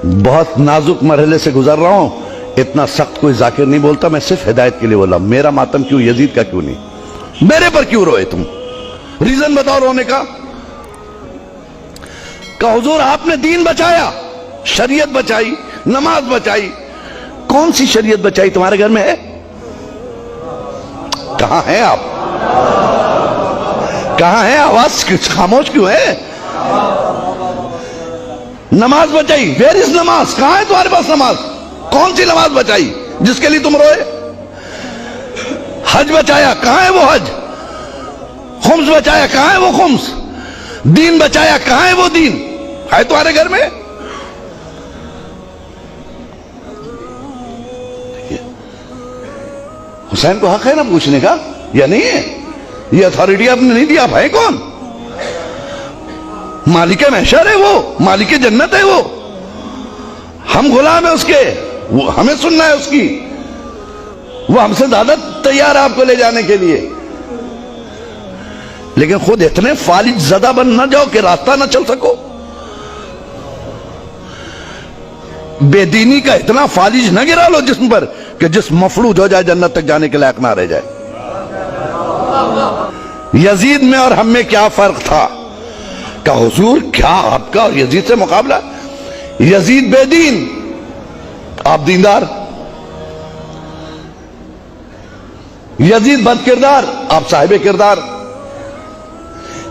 بہت نازک مرحلے سے گزر رہا ہوں، اتنا سخت کوئی ذاکر نہیں بولتا، میں صرف ہدایت کے لیے بولا. میرا ماتم کیوں، یزید کا کیوں نہیں؟ میرے پر کیوں روئے تم؟ ریزن بتاؤ رونے کا. کہ حضور آپ نے دین بچایا، شریعت بچائی، نماز بچائی. کون سی شریعت بچائی تمہارے گھر میں ہے؟ کہاں ہیں آپ؟ کہاں ہیں؟ آواز خاموش کیوں ہے؟ نماز بچائی، ویئر از نماز؟ کہاں ہے تمہارے پاس نماز؟ کون سی نماز بچائی جس کے لیے تم روئے؟ حج بچایا، کہاں ہے وہ حج؟ خمس بچایا، کہاں ہے وہ خمس؟ دین بچایا، کہاں ہے وہ دین؟ ہے تمہارے گھر میں؟ حسین کو حق ہے نا پوچھنے کا، یا نہیں ہے؟ یہ اتھارٹی آپ نے نہیں دی. آپ ہے کون؟ مالک محشر ہے وہ، مالک جنت ہے وہ. ہم غلام ہیں اس کے، وہ ہمیں سننا ہے اس کی. وہ ہم سے زیادہ تیار ہے آپ کو لے جانے کے لیے. لیکن خود اتنے فالج زدہ بن نہ جاؤ کہ راستہ نہ چل سکو. بے دینی کا اتنا فالج نہ گرا لو جسم پر کہ جسم مفلوج ہو جائے، جنت تک جانے کے لائق نہ رہ جائے. یزید میں اور ہم میں کیا فرق تھا؟ کہ حضور کیا آپ کا اور یزید سے مقابلہ؟ یزید بے دین، آپ دیندار. یزید بد کردار، آپ صاحب کردار.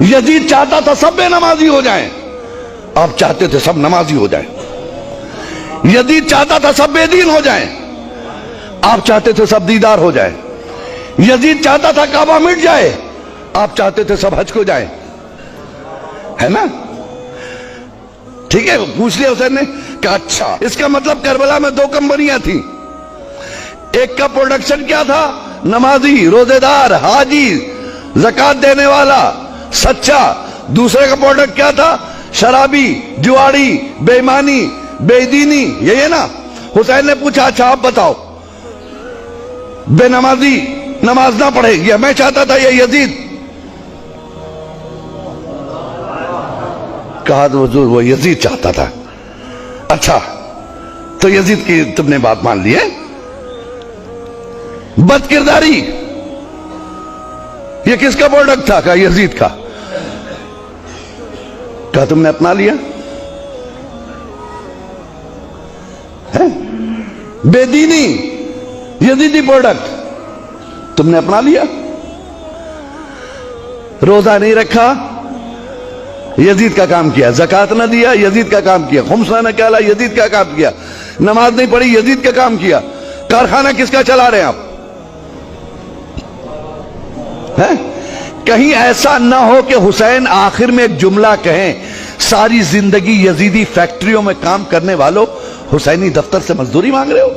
یزید چاہتا تھا سب بے نمازی ہو جائیں، آپ چاہتے تھے سب نمازی ہو جائیں. یزید چاہتا تھا سب بے دین ہو جائیں، آپ چاہتے تھے سب دیدار ہو جائیں. یزید چاہتا تھا کعبہ مٹ جائے، آپ چاہتے تھے سب حج کو جائیں. ہے نا؟ ٹھیک ہے. پوچھ لیا حسین نے کہ اچھا اس کا مطلب کربلا میں 2 کمپنیاں تھیں. ایک کا پروڈکشن کیا تھا؟ نمازی، روزے دار، حاجی، زکات دینے والا، سچا. دوسرے کا پروڈکٹ کیا تھا؟ شرابی، جواڑی، بے ایمانی، بے دینی. یہی ہے نا؟ حسین نے پوچھا اچھا آپ بتاؤ، بے نمازی نماز نہ پڑھے، یہ میں چاہتا تھا یہ یزید؟ کہا تو حضور وہ یزید چاہتا تھا. اچھا تو یزید کی تم نے بات مان لی ہے. بد کرداری یہ کس کا پروڈکٹ تھا؟ کہا یزید کا. کہا تم نے اپنا لیا. بے دینی یزیدی پروڈکٹ تم نے اپنا لیا. روزہ نہیں رکھا، یزید کا کام کیا. زکات نہ دیا، یزید کا کام کیا. خمس نہ نکالا، یزید کا کام کیا. نماز نہیں پڑھی، یزید کا کام کیا. کارخانہ کس کا چلا رہے ہیں آپ؟ کہیں ایسا نہ ہو کہ حسین آخر میں ایک جملہ کہیں، ساری زندگی یزیدی فیکٹریوں میں کام کرنے والوں حسینی دفتر سے مزدوری مانگ رہے ہو.